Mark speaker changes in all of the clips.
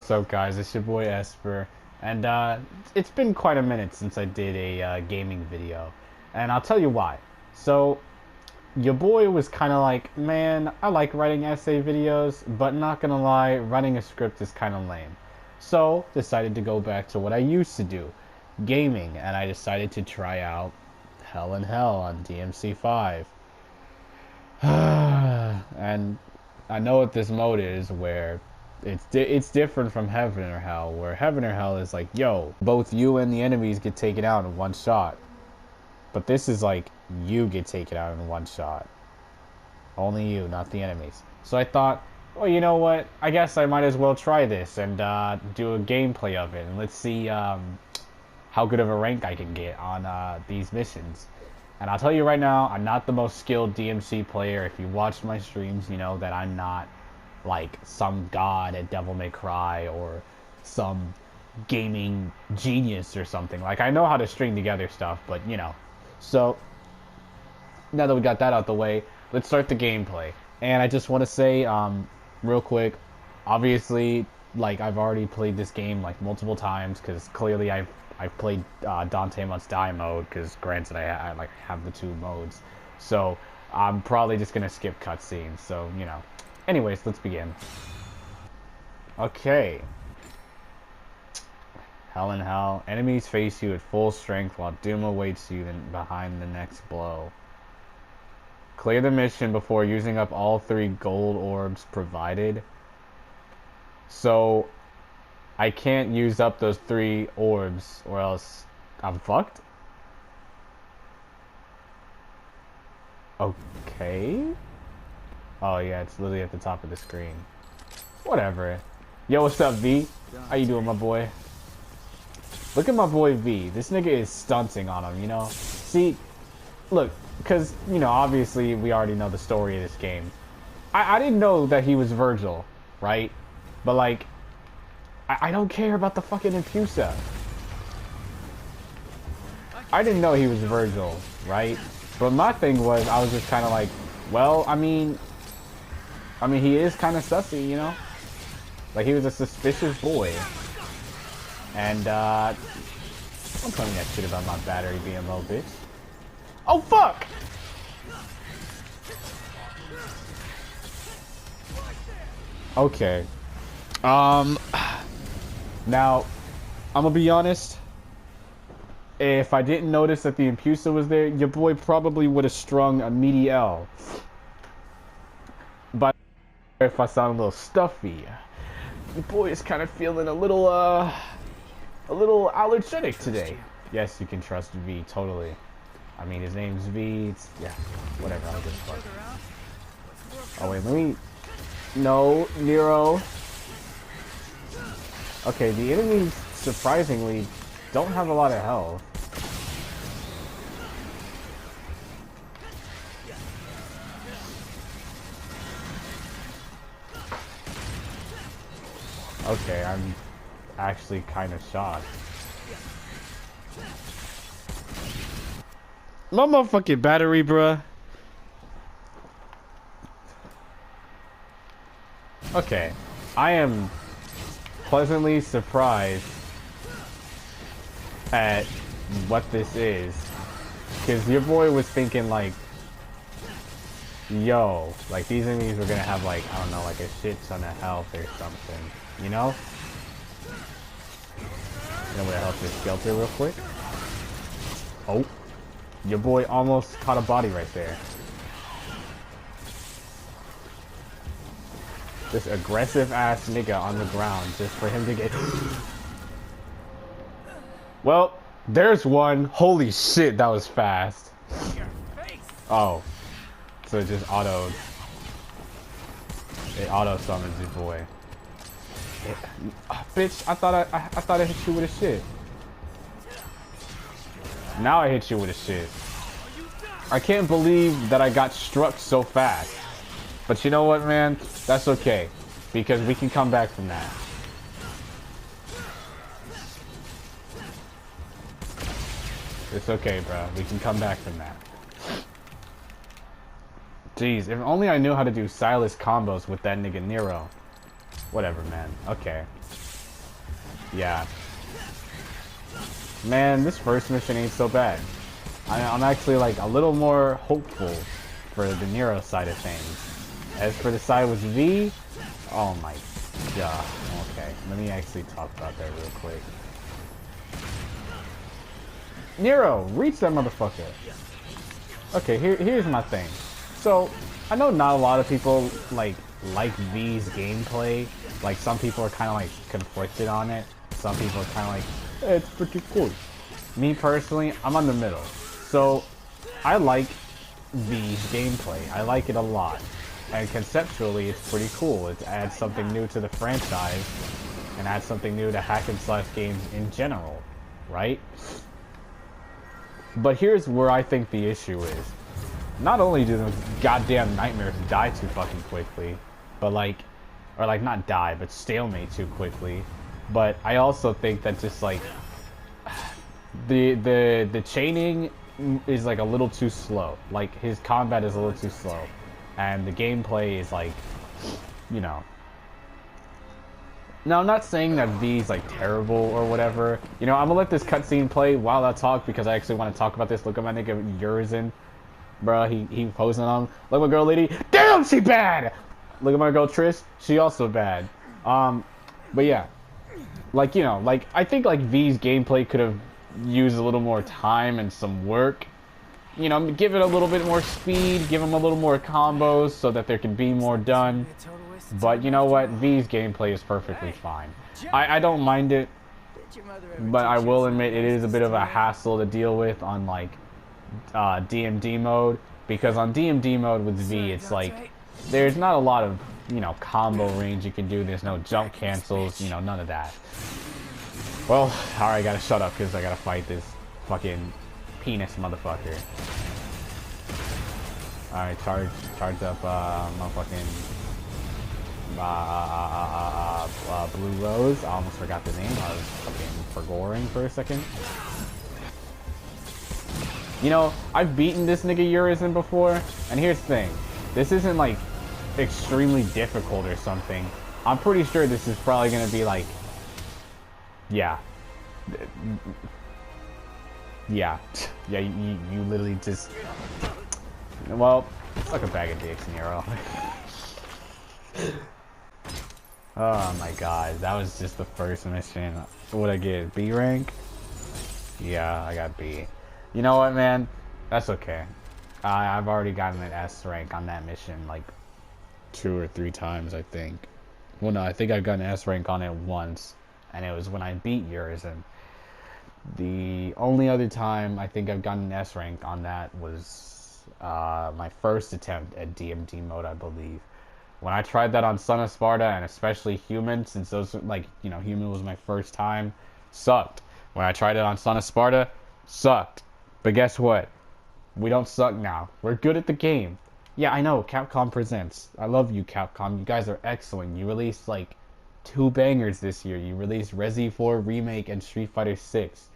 Speaker 1: What's up, guys? It's your boy Esper, and it's been quite a minute since I did a gaming video, and I'll tell you why. So, your boy was kind of like, man, I like writing essay videos, but not gonna lie, writing a script is kind of lame. So, decided to go back to what I used to do, gaming, and I decided to try out Hell in Hell on DMC5. And I know what this mode is, where it's different from Heaven or Hell, where Heaven or Hell is like, yo, both you and the enemies get taken out in one shot. But this is like, you get taken out in one shot. Only you, not the enemies. So I thought, well, you know what? I guess I might as well try this and do a gameplay of it. And let's see how good of a rank I can get on these missions. And I'll tell you right now, I'm not the most skilled DMC player. If you watched my streams, you know that I'm not like some god at Devil May Cry or some gaming genius or something. Like, I know how to string together stuff, but you know. So now that we got that out the way, let's start the gameplay. And I just want to say real quick, obviously, like, I've already played this game like multiple times, because clearly I've played Dante Must Die mode, because granted I like have the two modes, so I'm probably just gonna skip cutscenes. So you know. Anyways, let's begin. Okay. Hell in Hell. Enemies face you at full strength while doom awaits you behind the next blow. Clear the mission before using up all 3 gold orbs provided. So, I can't use up those 3 orbs or else I'm fucked? Okay. Oh yeah, it's literally at the top of the screen. Whatever. Yo, what's up, V? How you doing, my boy? Look at my boy V. This nigga is stunting on him, you know? See, look, because, you know, obviously we already know the story of this game. I didn't know that he was Virgil, right? But, like, I don't care about the fucking Impusa. I didn't know he was Virgil, right? But my thing was, I was just kind of like, well, I mean, he is kind of sussy, you know? Like, he was a suspicious boy. And, don't tell me that shit about my battery being low, bitch. Oh, fuck! Okay. Now, I'm gonna be honest. If I didn't notice that the Impusa was there, your boy probably would have strung a meaty L. But if I sound a little stuffy, your boy is kind of feeling a little allergenic today. Yes, you can trust V, totally. I mean, his name's V. It's, yeah, whatever. I'll give a fuck. Oh wait, let me. No, Nero. Okay, the enemies surprisingly don't have a lot of health. Okay, I'm actually kind of shocked. My motherfucking battery, bruh. Okay, I am pleasantly surprised at what this is, because your boy was thinking like, yo, like these enemies were gonna have like, I don't know, like a shit ton of health or something, you know? I'm gonna help this Skelter real quick. Oh, your boy almost caught a body right there. This aggressive ass nigga on the ground just for him to get. Well, there's one. Holy shit, that was fast. Oh, so it just auto summons your boy. Bitch, I thought I hit you with a shit. Now I hit you with a shit. I can't believe that I got struck so fast. But you know what, man? That's okay, because we can come back from that. It's okay, bro. We can come back from that. Jeez, if only I knew how to do Silas combos with that nigga Nero. Whatever, man. Okay. Yeah. Man, this first mission ain't so bad. I'm actually like a little more hopeful for the Nero side of things. As for the side with V, oh my god. Okay, let me actually talk about that real quick. Nero, reach that motherfucker. Okay, here's my thing. So, I know not a lot of people like V's gameplay. Like, some people are kind of like conflicted on it. Some people are kind of like, hey, it's pretty cool. Me personally, I'm on the middle. So, I like V's gameplay. I like it a lot. And conceptually, it's pretty cool. It adds something new to the franchise. And adds something new to hack and slash games in general. Right? But here's where I think the issue is. Not only do the goddamn nightmares die too fucking quickly, but like, or like not die, but stalemate too quickly. But I also think that just like the chaining is like a little too slow. Like his combat is a little too slow, and the gameplay is like, you know. Now I'm not saying that V is like terrible or whatever. You know, I'm gonna let this cutscene play while I talk because I actually want to talk about this. Look at my nigga Urizen. Bruh, he posing on. Look at my girl Lady. Damn, she bad! Look at my girl Trish. She also bad. But yeah. Like, you know, like, I think, like, V's gameplay could have used a little more time and some work. You know, give it a little bit more speed, give him a little more combos so that there can be more done. But you know what? V's gameplay is perfectly fine. I don't mind it, but I will admit it is a bit of a hassle to deal with on, like, DMD mode, because on DMD mode with V, it's like there's not a lot of, you know, combo range you can do. There's no jump cancels, you know, none of that. Well, alright, I gotta shut up because I gotta fight this fucking penis motherfucker. Alright, charge up motherfucking Blue Rose. I almost forgot the name. I was fucking forgoring for a second. You know, I've beaten this nigga Urizen before, and here's the thing. This isn't, like, extremely difficult or something. I'm pretty sure this is probably gonna be, like... Yeah. Yeah. Yeah, you literally just... Well, it's like a bag of dicks, Nero. Oh my god, that was just the first mission. What'd I get? B rank? Yeah, I got B. You know what, man? That's okay. I've already gotten an S rank on that mission like 2 or 3 times, I think. Well, no, I think I've gotten an S rank on it once, and it was when I beat Urizen. The only other time I think I've gotten an S rank on that was my first attempt at DMD mode, I believe. When I tried that on Son of Sparta, and especially Human, since those, like, you know, Human was my first time, sucked. When I tried it on Son of Sparta, sucked. But guess what? We don't suck now. We're good at the game. Yeah, I know, Capcom Presents. I love you, Capcom. You guys are excellent. You released, like, 2 bangers this year. You released Resi 4 Remake and Street Fighter 6.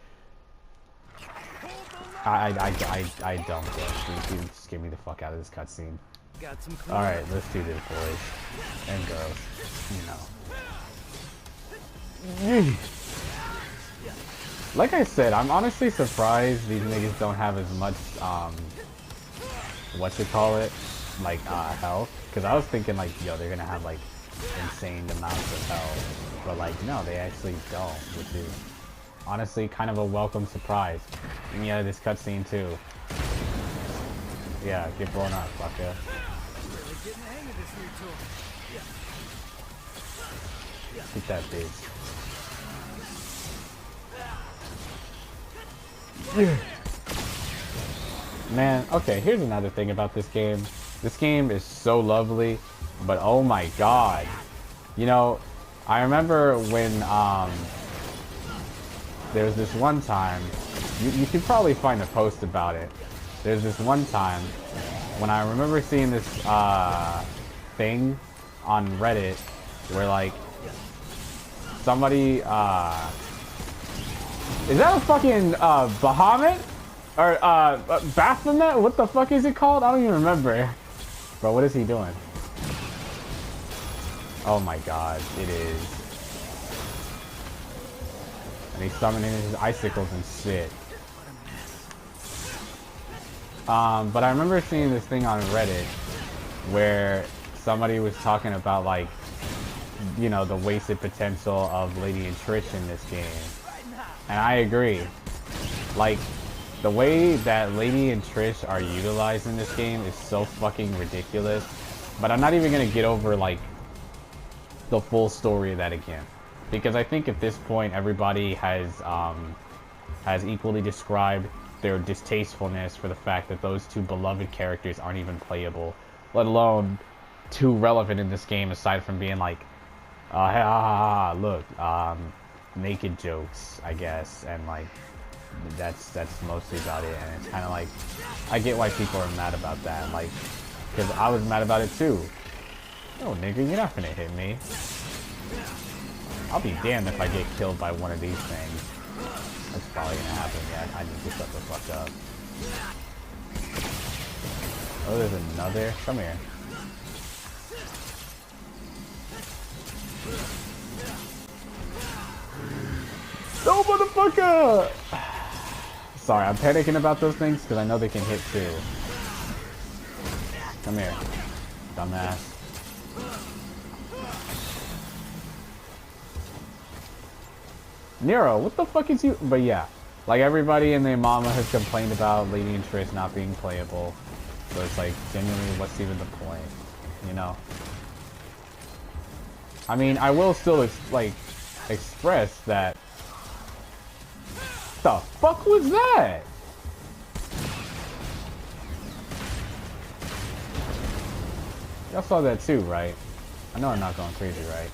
Speaker 1: I don't care. Just get me the fuck out of this cutscene. Alright, let's do this, boys. And girls. You know. Like I said, I'm honestly surprised these niggas don't have as much, like, health. Because I was thinking, like, yo, they're gonna have, like, insane amounts of health. But, like, no, they actually don't, which is honestly kind of a welcome surprise. Get me out of this cutscene, too. Yeah, get blown up, fucker. Shoot that bitch. Man, okay, here's another thing about this game. This game is so lovely, but oh my god. You know, I remember when, there was this one time, you could probably find a post about it. There's this one time when I remember seeing this, thing on Reddit where, like, somebody, is that a fucking, Bahamut? Or, Baphomet? What the fuck is it called? I don't even remember. Bro, what is he doing? Oh my god, it is. They summon in his icicles and shit. But I remember seeing this thing on Reddit where somebody was talking about, like, you know, the wasted potential of Lady and Trish in this game. And I agree. Like, the way that Lady and Trish are utilized in this game is so fucking ridiculous. But I'm not even gonna get over, like, the full story of that again. Because I think at this point everybody has equally described their distastefulness for the fact that those two beloved characters aren't even playable, let alone too relevant in this game aside from being like, look, naked jokes, I guess, and like that's mostly about it. And it's kind of like, I get why people are mad about that, like, because I was mad about it too. Oh, nigga, you're not gonna hit me. I'll be damned if I get killed by one of these things. That's probably gonna happen. Yeah, I need to shut the fuck up. Oh, there's another. Come here. No, motherfucker! Sorry, I'm panicking about those things because I know they can hit too. Come here, dumbass. Nero, what the fuck is you? But yeah, like everybody and their mama has complained about Lady and Trish not being playable. So it's like, genuinely, what's even the point? You know? I mean, I will still express that. The fuck was that? Y'all saw that too, right? I know I'm not going crazy, right?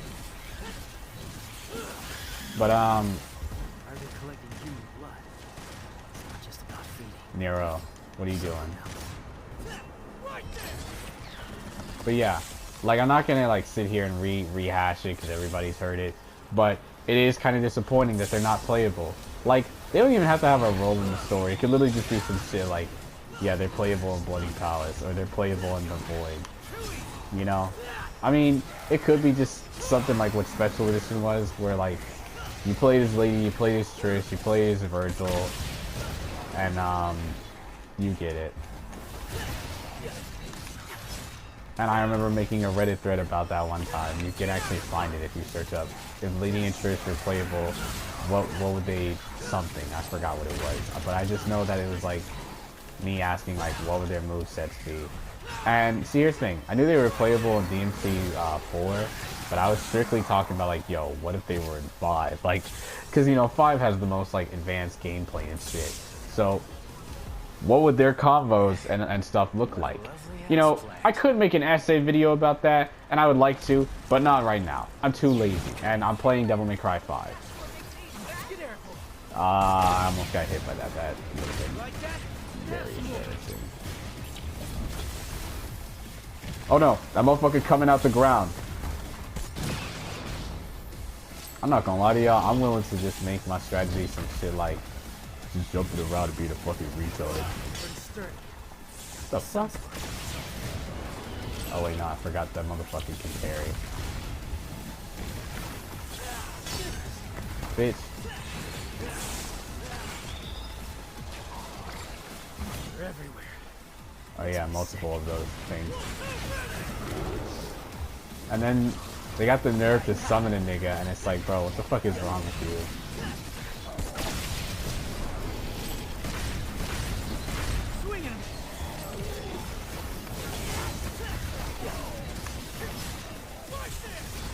Speaker 1: But are they collecting human blood? It's not just about feeding. Nero, what are you doing? But yeah, like, I'm not gonna like sit here and rehash it because everybody's heard it, but it is kind of disappointing that they're not playable. Like, they don't even have to have a role in the story. It could literally just be some shit like, yeah, they're playable in Bloody Palace, or they're playable in The Void. You know? I mean, it could be just something like what Special Edition was, where like, you play as Lady, you play as Trish, you play as Virgil, and you get it. And I remember making a Reddit thread about that one time. You can actually find it if you search up, if Lady and Trish were playable, what would they, something, I forgot what it was. But I just know that it was like, me asking like, what would their movesets be? And see, here's the thing, I knew they were playable in DMC4, but I was strictly talking about like, yo, what if they were in 5? Like, because, you know, 5 has the most like advanced gameplay and shit. So, what would their combos and stuff look like? You know, I could make an essay video about that, and I would like to, but not right now. I'm too lazy, and I'm playing Devil May Cry 5. I almost got hit by that. That would have been very embarrassing. Oh no, that motherfucker coming out the ground. I'm not gonna lie to y'all, I'm willing to just make my strategy some shit like just jumping around and being a fucking retard. The fuck? Oh wait, no, I forgot that motherfucker can parry. Bitch. They're everywhere. Oh yeah, multiple of those things. And then they got the nerve to summon a nigga, and it's like, bro, what the fuck is wrong with you?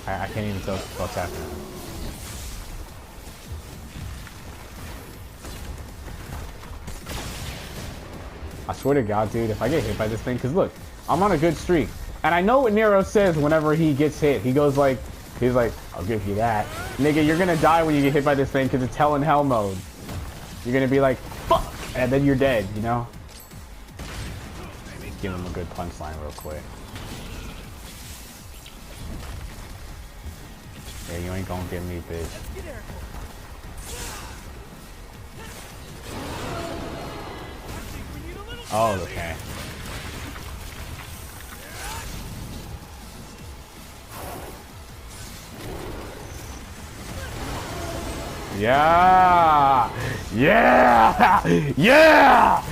Speaker 1: I can't even tell what's happening. I swear to God, dude, if I get hit by this thing, because look, I'm on a good streak. And I know what Nero says whenever he gets hit. He goes like, he's like, I'll give you that. Nigga, you're gonna die when you get hit by this thing because it's hell in hell mode. You're gonna be like, fuck, and then you're dead, you know? Give him a good punchline real quick. Yeah, you ain't gonna get me, bitch. Oh, okay. Yeah! Yeah! Yeah!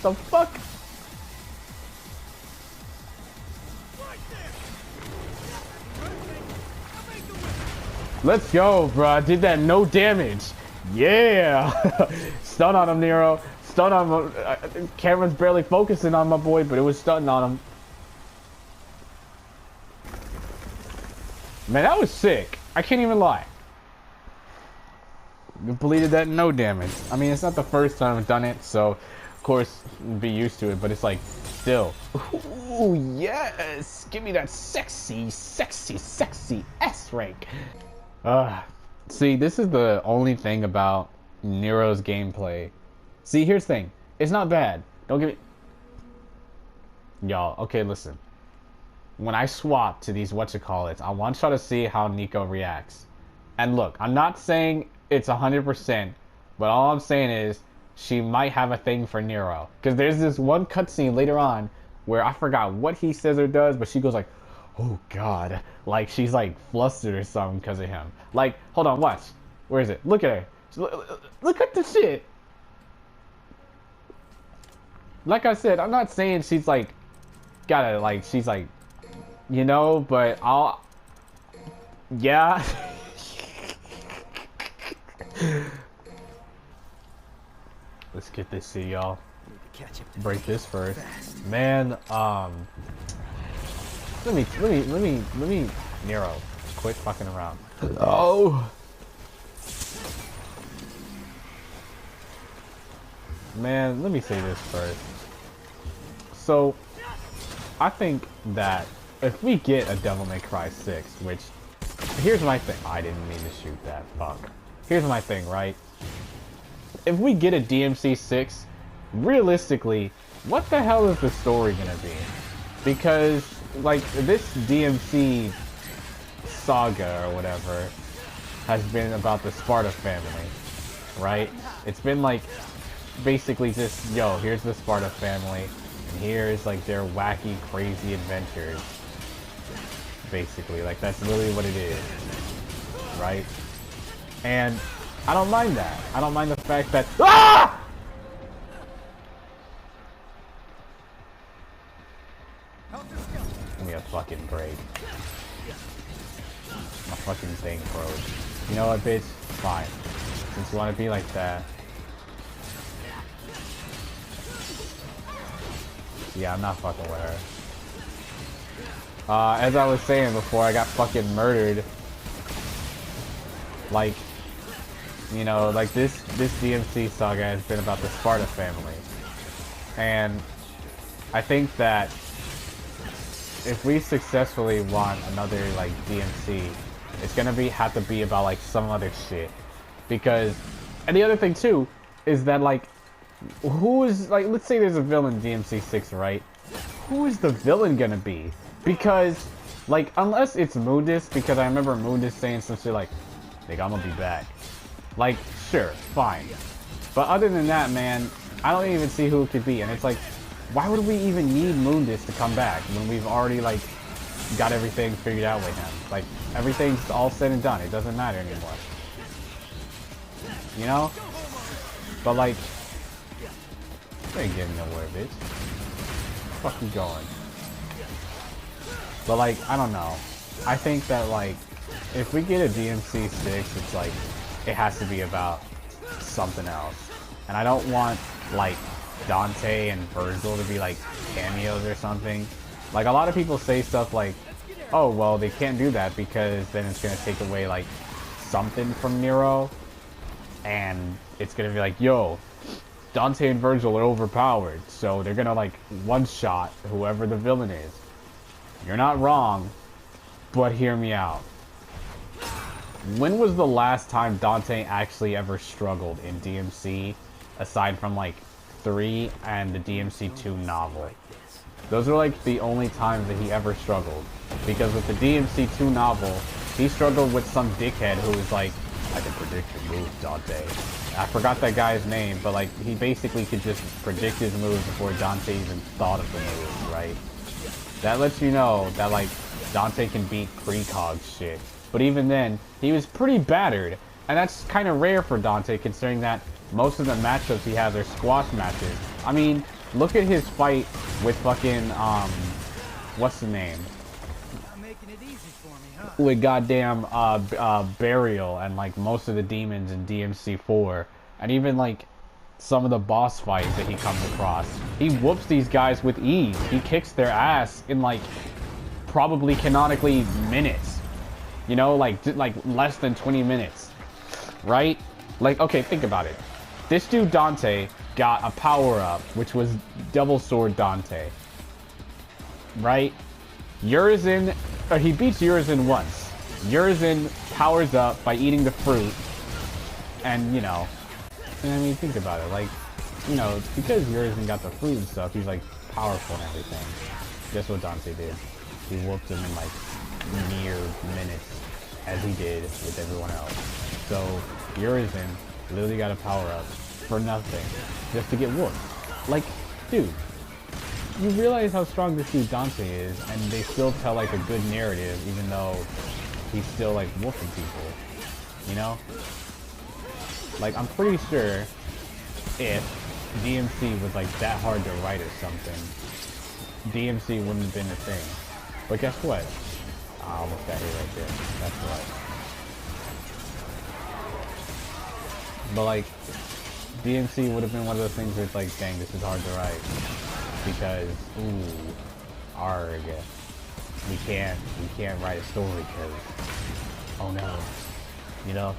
Speaker 1: The fuck? Let's go, bro. I did that no damage. Yeah. Stun on him, Nero. Stun on him. Camera's barely focusing on my boy, but it was stunning on him. Man, that was sick. I can't even lie. Completed that no damage. I mean, it's not the first time I've done it, so of course be used to it, but it's like still. Ooh, yes. Give me that sexy, sexy, sexy S rank. See, this is the only thing about Nero's gameplay. See, here's the thing. It's not bad. Don't give me... Y'all, okay, listen. When I swap to these whatchamacallits, I want y'all to see how Nico reacts. And look, I'm not saying it's 100%, but all I'm saying is she might have a thing for Nero. Because there's this one cutscene later on where I forgot what he says or does, but she goes like, oh god, like she's like flustered or something because of him. Like, hold on, watch. Where is it? Look at her. Look at the shit. Like I said, I'm not saying she's like gotta like she's like, you know, but yeah. Let's get this see, y'all. Break this first, man. Let me, Nero, quit fucking around. Oh! Man, let me say this first. So, I think that if we get a Devil May Cry 6, which, here's my thing. I didn't mean to shoot that, fuck. Here's my thing, right? If we get a DMC6, realistically, what the hell is the story gonna be? Because like this DMC saga or whatever has been about the Sparta family, right? It's been like basically just, yo, here's the Sparta family and here's like their wacky crazy adventures, basically. Like that's literally what it is, right? And I don't mind that. I don't mind the fact that Give me a fucking break. My fucking thing froze. You know what, bitch? Fine. Since you want to be like that. Yeah, I'm not fucking with her. As I was saying before, I got fucking murdered. Like, you know, like this DMC saga has been about the Sparta family. And I think that if we successfully want another like DMC, it's gonna have to be about like some other shit. Because, and the other thing too is that like, who is like, let's say there's a villain in DMC6, right? Who is the villain gonna be? Because like, unless it's Mundus, because I remember Mundus saying some shit like, "Nigga, I'm gonna be back." Like, sure, fine. But other than that, man, I don't even see who it could be. And it's like, why would we even need Mundus to come back when we've already, like, got everything figured out with him? Like, everything's all said and done. It doesn't matter anymore. You know? But, like, you ain't getting nowhere, bitch. Fuck you going? But, like, I don't know. I think that, like, if we get a DMC6, it's like, it has to be about something else. And I don't want, like, Dante and Virgil to be like cameos or something. Like a lot of people say stuff like, oh well, they can't do that because then it's gonna take away like something from Nero, and it's gonna be like, yo, Dante and Virgil are overpowered, so they're gonna like one-shot whoever the villain is. You're not wrong, but hear me out. When was the last time Dante actually ever struggled in DMC, aside from like 3 and the DMC2 novel? Those are like the only times that he ever struggled. Because with the DMC2 novel, he struggled with some dickhead who was like, I can predict your moves, Dante. I forgot that guy's name, but like he basically could just predict his moves before Dante even thought of the move, right? That lets you know that like Dante can beat precog shit. But even then, he was pretty battered. And that's kind of rare for Dante, considering that most of the matchups he has are squash matches. I mean, look at his fight with fucking, what's the name? With goddamn, Burial and, like, most of the demons in DMC4. And even, like, some of the boss fights that he comes across. He whoops these guys with ease. He kicks their ass in, like, probably canonically minutes. You know, like less than 20 minutes. Right? Like, okay, think about it. This dude Dante got a power-up, which was Double Sword Dante. Right? Urizen, or he beats Urizen once. Urizen powers up by eating the fruit. And, you know, I mean, think about it. Like, you know, because Urizen got the fruit and stuff, he's, like, powerful and everything. Guess what Dante did? He whooped him in, like, mere minutes, as he did with everyone else. So, Urizen literally got a power-up for nothing, just to get whooped. Like, dude, you realize how strong this dude Dante is, and they still tell, like, a good narrative, even though he's still, like, whooping people. You know? Like, I'm pretty sure if DMC was, like, that hard to write or something, DMC wouldn't have been a thing. But guess what? I almost got hit right there. That's right. But like, DMC would have been one of those things where it's like, dang, this is hard to write. Because, ooh, arg. We can't write a story because, oh no. You know?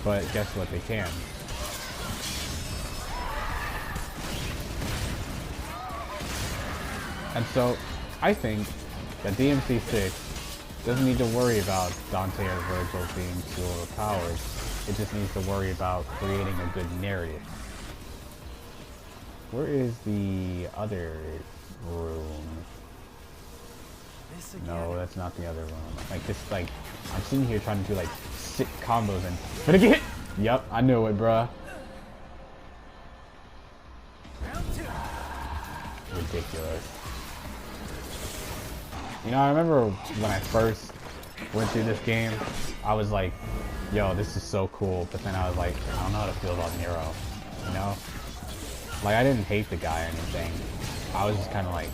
Speaker 1: But guess what, they can. And so, I think that DMC6 doesn't need to worry about Dante or Virgil being too overpowered. It just needs to worry about creating a good narrative. Where is the other room? No, that's not the other room. Like this, like, I'm sitting here trying to do like sick combos and gonna get hit! Yep, I knew it, bruh. Ridiculous. You know, I remember when I first went through this game, I was like, yo, this is so cool. But then I was like, I don't know how to feel about Nero, you know? Like, I didn't hate the guy or anything. I was just kind of like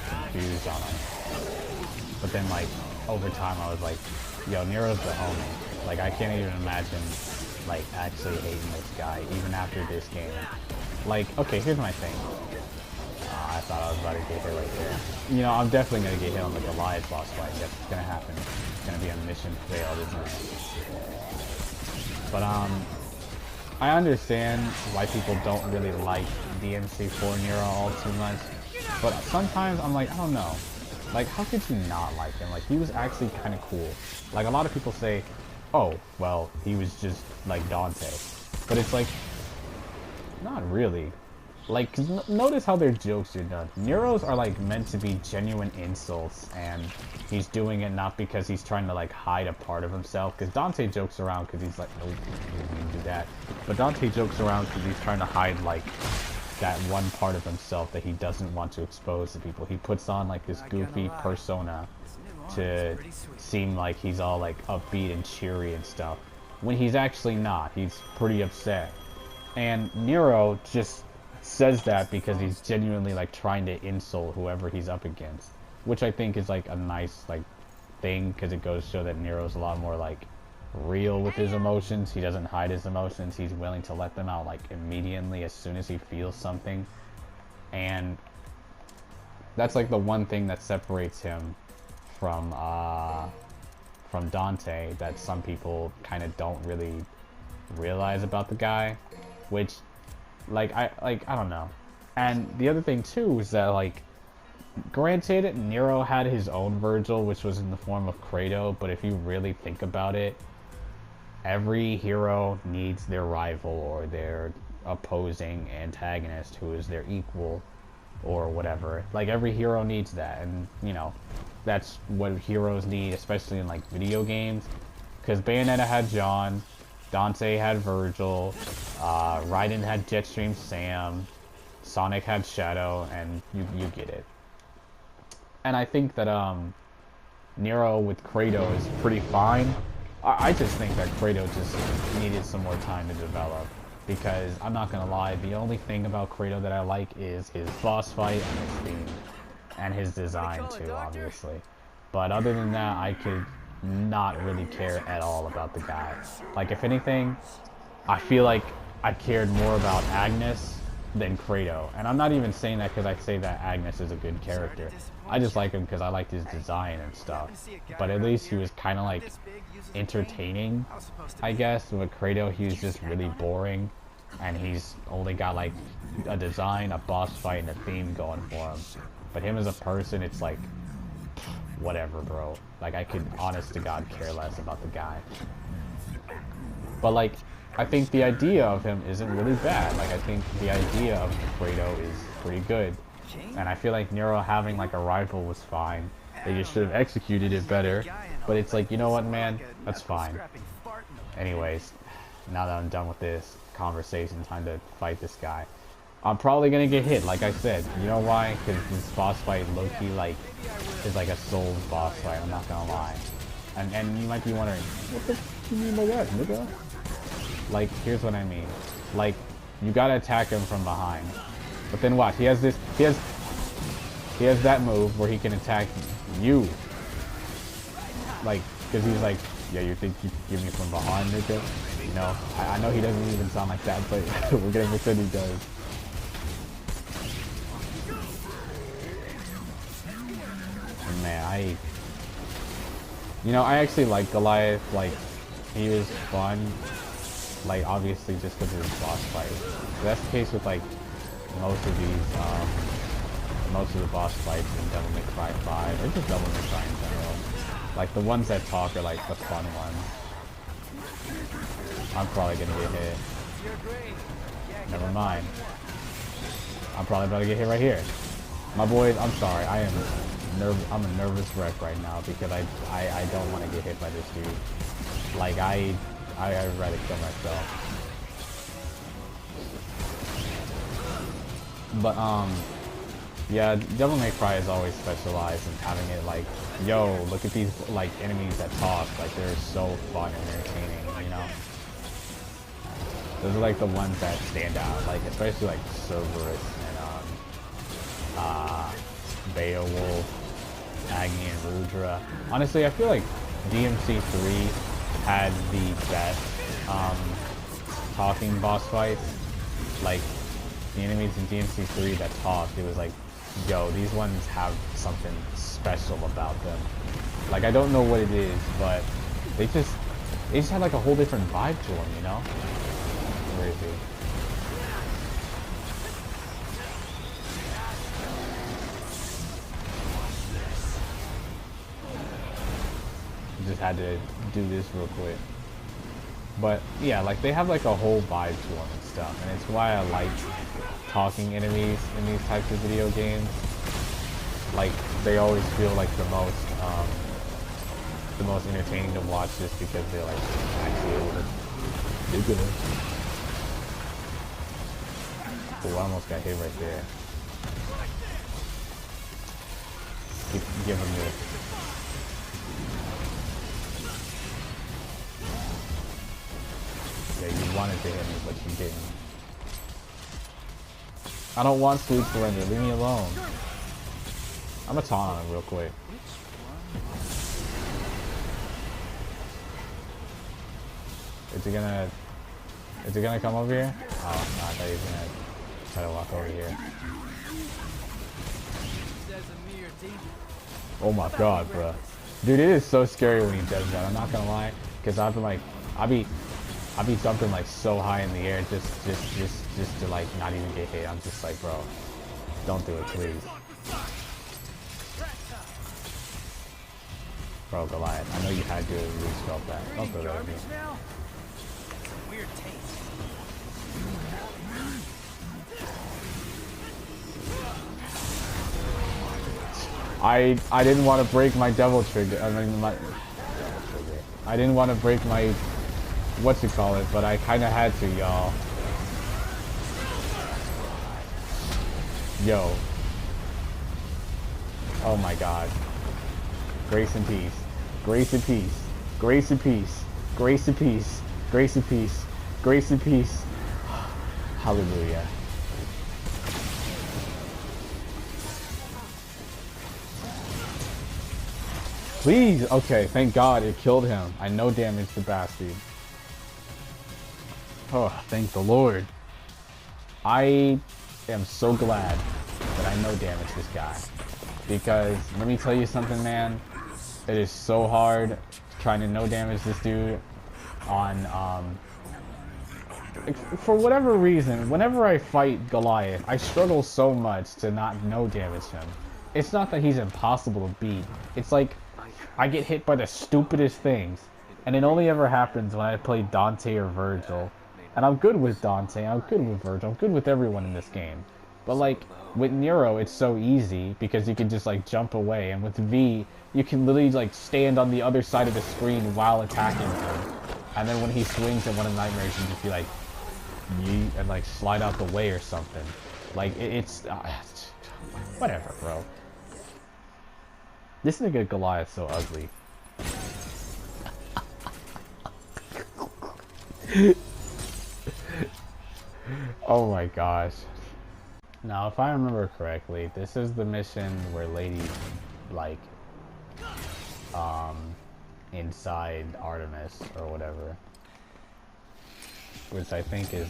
Speaker 1: confused on him. But then like, over time I was like, yo, Nero's the homie. Like, I can't even imagine like actually hating this guy, even after this game. Like, okay, here's my thing. I thought I was about to get hit right there. You know, I'm definitely going to get hit on the Goliath boss fight. That's going to happen. It's going to be a mission failed, isn't it? But, I understand why people don't really like DMC4 Nero all too much. But sometimes I'm like, I don't know. Like, how could you not like him? Like, he was actually kind of cool. Like, a lot of people say, oh, well, he was just like Dante. But it's like, not really. Like, 'cause notice how their jokes are done. Nero's are, like, meant to be genuine insults, and he's doing it not because he's trying to, like, hide a part of himself. Because Dante jokes around because he's like, nope, I didn't do that. But Dante jokes around because he's trying to hide, like, that one part of himself that he doesn't want to expose to people. He puts on, like, this goofy persona to seem like he's all, like, upbeat and cheery and stuff. When he's actually not. He's pretty upset. And Nero just says that because he's genuinely like trying to insult whoever he's up against, which I think is like a nice like thing because it goes to show that Nero's a lot more like real with his emotions. He doesn't hide his emotions. He's willing to let them out like immediately as soon as he feels something, and that's like the one thing that separates him from Dante that some people kind of don't really realize about the guy, which I don't know. And the other thing too is that like, granted, Nero had his own Virgil, which was in the form of Credo, but if you really think about it, every hero needs their rival or their opposing antagonist who is their equal or whatever. Like, every hero needs that, and you know, that's what heroes need, especially in like video games. Because Bayonetta had John, Dante had Virgil, Raiden had Jetstream Sam, Sonic had Shadow, and you get it. And I think that Nero with Kratos is pretty fine. I just think that Kratos just needed some more time to develop. Because, I'm not gonna lie, the only thing about Kratos that I like is his boss fight and his theme. And his design too, obviously. But other than that, I could not really care at all about the guy. Like, if anything, I feel like I cared more about Agnes than Kratos. And I'm not even saying that because I say that Agnes is a good character. I just like him because I liked his design and stuff. But at least he was kind of like entertaining, I guess. With Kratos, he was just really boring. And he's only got like a design, a boss fight, and a theme going for him. But him as a person, it's like, whatever, bro. Like, I could, honest to God, care less about the guy. But, like, I think the idea of him isn't really bad. Like, I think the idea of Kratos is pretty good. And I feel like Nero having, like, a rival was fine. They just should have executed it better. But it's like, you know what, man? That's fine. Anyways, now that I'm done with this conversation, time to fight this guy. I'm probably gonna get hit, like I said. You know why? Because this boss fight, low-key, like, is like a Souls boss fight, I'm not gonna lie. And you might be wondering, what the f you mean by that, nigga? Like, here's what I mean. Like, you gotta attack him from behind. But then watch, he has that move where he can attack you. Like, because he's like, yeah, you think you can give me from behind, nigga? You know, I know he doesn't even sound like that, but we're getting pretend he does. Man, I actually like Goliath. Like, he was fun. Like, obviously just because of his boss fight. So that's the case with like most of the boss fights in Devil May Cry 5, or just Devil May Cry in general. Like, the ones that talk are like the fun ones. I'm probably gonna get hit. Never mind. I'm probably about to get hit right here. My boys, I'm sorry. I'm a nervous wreck right now because I don't want to get hit by this dude. Like, I'd rather kill myself. But yeah, Devil May Cry is always specialized in having it like, yo, look at these like enemies that talk. Like, they're so fun and entertaining, you know. Those are like the ones that stand out, like especially like Cerberus and Beowulf, Agni, and Rudra. Honestly, I feel like DMC3 had the best talking boss fights. Like, the enemies in DMC3 that talked, it was like, yo, these ones have something special about them. Like, I don't know what it is, but they just had like a whole different vibe to them, you know? Crazy. Just had to do this real quick. But yeah, like, they have like a whole vibe to them and stuff, and it's why I like talking enemies in these types of video games. Like, they always feel like the most entertaining to watch just because they're like actually able to do good. Oh, I almost got hit right there. Give him this. Yeah, you wanted to hit me, but you didn't. I don't want sweet surrender. Leave me alone. I'm gonna taunt on him real quick. Is it gonna come over here? Oh, no, I thought he was gonna try to walk over here. Oh my god, bro. Dude, it is so scary when he does that. I'm not gonna lie, because I've been like, I be jumping like so high in the air just to like not even get hit. I'm just like, bro, don't do it, please. Bro, Goliath, I know you had to really spell that. Don't throw that at me. I didn't want to break my devil trigger. I mean, my devil trigger. I didn't want to break my whatchamacallit, but I kind of had to, y'all. Yo. Oh my god. Grace and peace. Grace and peace. Grace and peace. Grace and peace. Grace and peace. Grace and peace. Hallelujah. Please! Okay, thank God it killed him. I no damaged the bastard. Oh, thank the Lord. I am so glad that I no damaged this guy. Because, let me tell you something, man. It is so hard trying to no damage this dude on, for whatever reason, whenever I fight Goliath, I struggle so much to not no damage him. It's not that he's impossible to beat. It's like, I get hit by the stupidest things. And it only ever happens when I play Dante or Virgil. And I'm good with Dante, I'm good with Virgil, I'm good with everyone in this game. But like, with Nero, it's so easy because you can just like jump away. And with V, you can literally like stand on the other side of the screen while attacking him. And then when he swings at one of the nightmares, you just be like, yeet, and like slide out the way or something. Like, it's whatever, bro. This nigga Goliath's so ugly. Oh my gosh. Now, if I remember correctly, this is the mission where Lady, like, inside Artemis or whatever. Which I think is...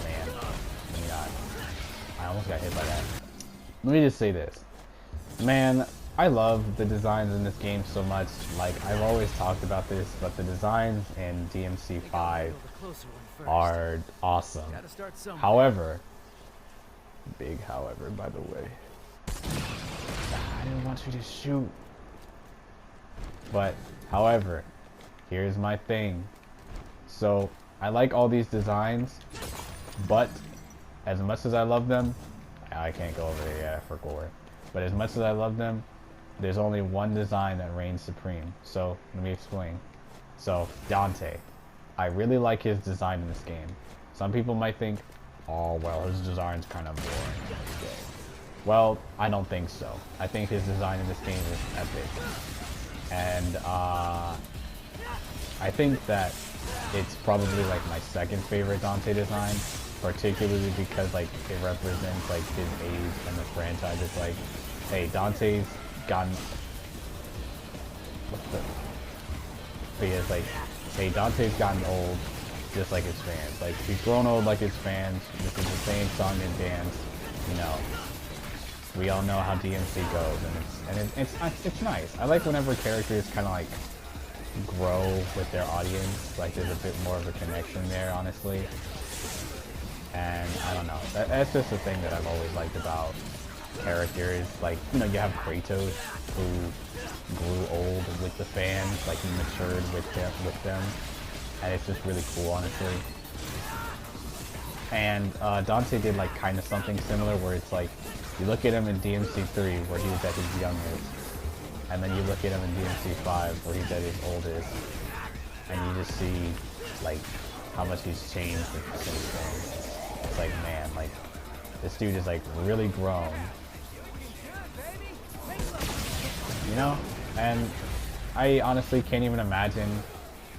Speaker 1: Man, let me not. I almost got hit by that. Let me just say this. Man, I love the designs in this game so much. Like, I've always talked about this, but the designs in DMC5 are awesome. However, big however, by the way. I didn't want you to shoot. But, however, here's my thing. So, I like all these designs, but as much as I love them, I can't go over there yet for gore. But as much as I love them, there's only one design that reigns supreme. So, let me explain. So, Dante. I really like his design in this game. Some people might think, oh, well, his design's kind of boring. Well, I don't think so. I think his design in this game is epic. And, I think that it's probably, like, my second favorite Dante design. Particularly because, like, it represents, like, his age and the franchise. It's like, hey, Dante's gotten... What the... But yeah, it's like, hey, Dante's gotten old, just like his fans. Like, he's grown old like his fans. This is the same song and dance. You know, we all know how DMC goes, and it's nice. I like whenever characters kind of like grow with their audience. Like, there's a bit more of a connection there, honestly. And I don't know. That's just the thing that I've always liked about characters. Like, you know, you have Kratos, who grew old with the fans, like he matured with them, and it's just really cool, honestly. And Dante did like kind of something similar, where it's like you look at him in DMC3 where he was at his youngest, and then you look at him in DMC5 where he's at his oldest, and you just see like how much he's changed since then. It's like, man, like this dude is like really grown. You know? And I honestly can't even imagine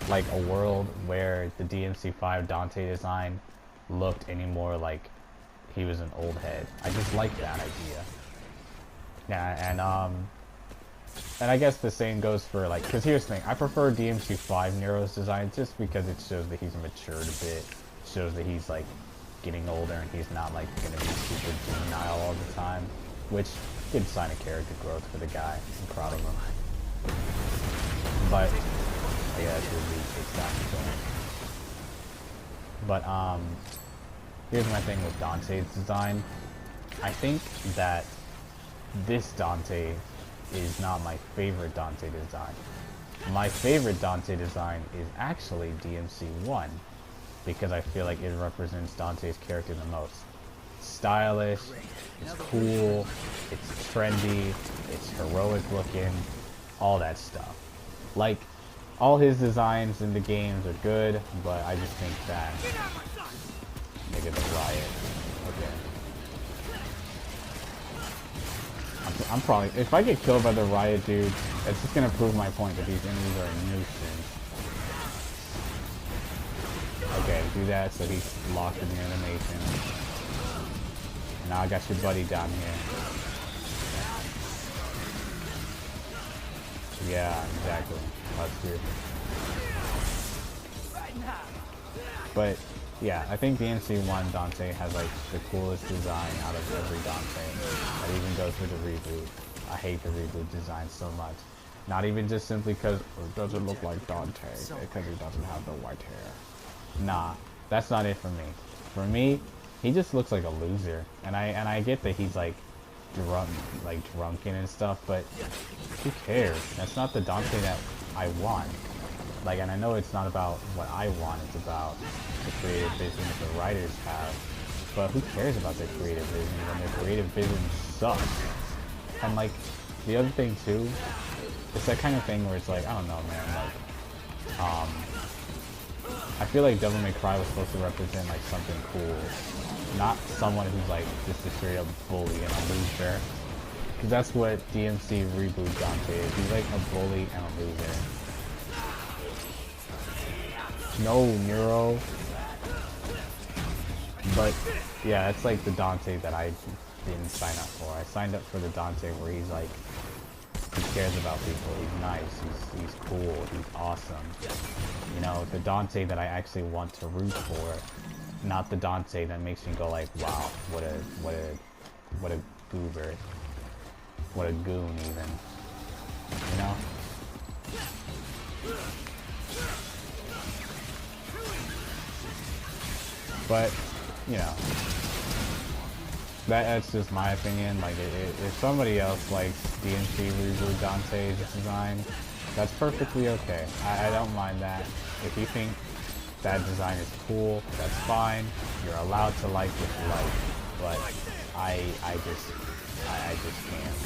Speaker 1: like a world where the DMC5 Dante design looked any more like he was an old head. I just like that idea. Yeah, and I guess the same goes for like, because here's the thing, I prefer DMC5 Nero's design just because it shows that he's matured a bit. It shows that he's like getting older and he's not like gonna be super juvenile all the time, which good sign of character growth for the guy. I'm proud of him. But yeah, that's really takes down the film. But here's my thing with Dante's design. I think that this Dante is not my favorite Dante design. My favorite Dante design is actually DMC1, because I feel like it represents Dante's character the most. It's stylish, it's cool, it's trendy, it's heroic looking, all that stuff. Like, all his designs in the games are good, but I just think that nigga the riot. Okay. I'm probably, if I get killed by the riot dude, it's just gonna prove my point that these enemies are a nuisance. Okay, do that so he's locked in the animation. Now I got your buddy down here. Yeah, exactly. That's true. But yeah, I think DMC1 Dante has like the coolest design out of every Dante. That even goes for the reboot. I hate the reboot design so much. Not even just simply because it doesn't look like Dante, because he doesn't have the white hair. Nah, that's not it for me. For me, he just looks like a loser. And I get that he's like drunken and stuff, but who cares? That's not the Dante that I want. Like, and I know it's not about what I want, it's about the creative vision that the writers have. But who cares about their creative vision when their creative vision sucks? And like, the other thing too, it's that kind of thing where it's like, I don't know, man, like, I feel like Devil May Cry was supposed to represent like something cool. Not someone who's like just a straight up bully and a loser. Because that's what DMC reboot Dante is. He's like a bully and a loser. No, Nero. But yeah, it's like the Dante that I didn't sign up for. I signed up for the Dante where he's like, he cares about people, he's nice, he's cool, he's awesome. You know, the Dante that I actually want to root for, not the Dante that makes me go like, wow, what a goober. What a goon even. You know? But, you know, that's just my opinion. Like, if somebody else likes DMC reboot Dante's design, that's perfectly okay. I don't mind that. If you think that design is cool, that's fine. You're allowed to like what you like. But I just can't.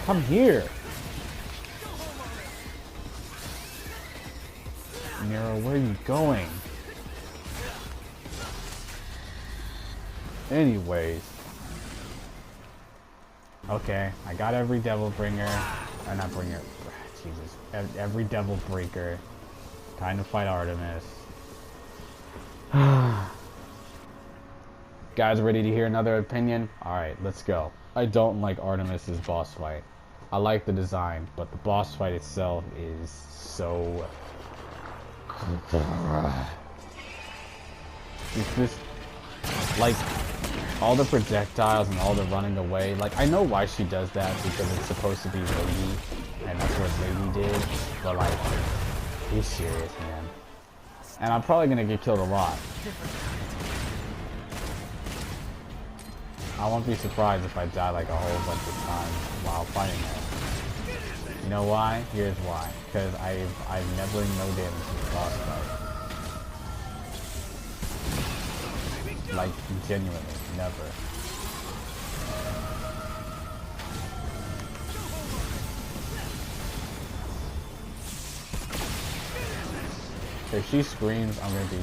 Speaker 1: Come here! Nero, where are you going? Anyways. Okay, I got every devil bringer. Or not bringer. Jesus. Every devil breaker. Time to fight Artemis. Guys, ready to hear another opinion? Alright, let's go. I don't like Artemis's boss fight. I like the design, but the boss fight itself is so... It's just... like... all the projectiles and all the running away. Like, I know why she does that, because it's supposed to be Lady, and that's what Lady did. But like, he's serious, man. And I'm probably gonna get killed a lot. I won't be surprised if I die like a whole bunch of times while fighting her. You know why? Here's why. Because I've never no damage in the boss fight. Like, genuinely, never. If she screams, I'm gonna be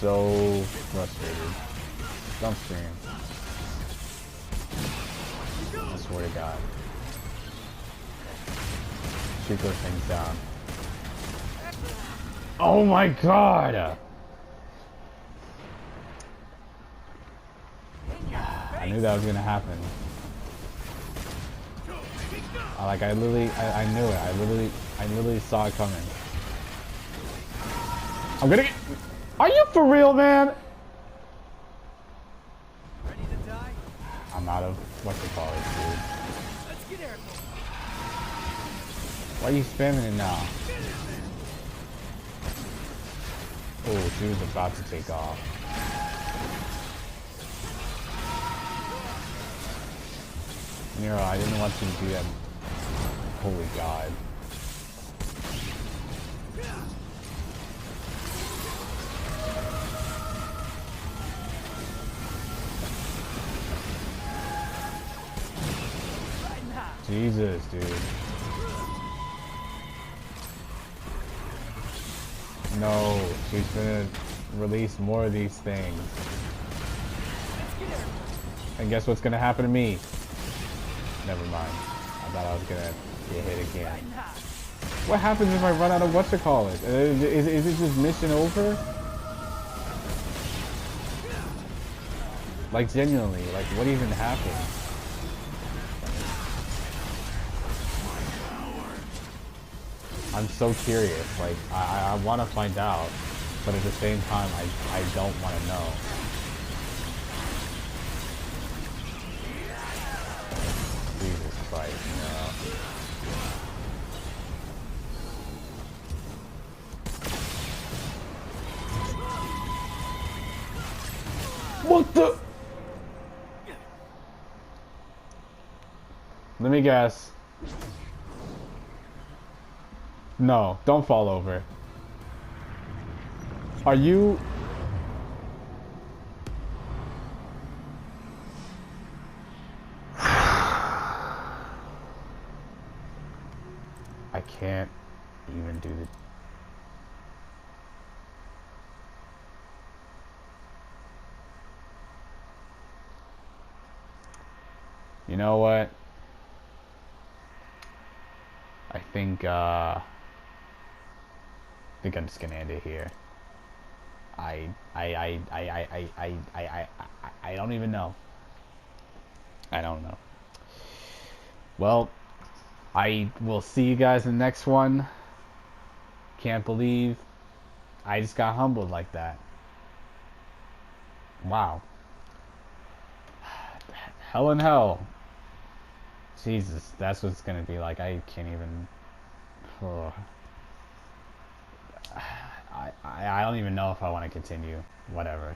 Speaker 1: so frustrated. Don't scream. I swear to God. Shoot those things down. Oh my God! I knew that was gonna happen. I knew it. I literally saw it coming. I'm gonna get... Are you for real, man?
Speaker 2: Ready to die?
Speaker 1: I'm out of what you call it, dude.
Speaker 2: Let's get airborne.
Speaker 1: Why are you spamming it now? Oh, she was about to take off. Nero, I didn't want you to do that. Holy God. Jesus, dude. No, she's gonna release more of these things. And guess what's gonna happen to me? Never mind. I thought I was gonna get hit again. What happens if I run out of whatchamacallit? Is it just mission over? Like genuinely, like what even happened? I'm so curious. Like I want to find out, but at the same time, I don't want to know. Jesus Christ, no. What the? Let me guess. No, don't fall over. Are you... I can't even do the... You know what? I think I'm just gonna end it here. I don't even know. I don't know. Well, I will see you guys in the next one. Can't believe I just got humbled like that. Wow. Hell in hell. Jesus, that's what it's gonna be like. I can't even. Oh. I don't even know if I want to continue. Whatever.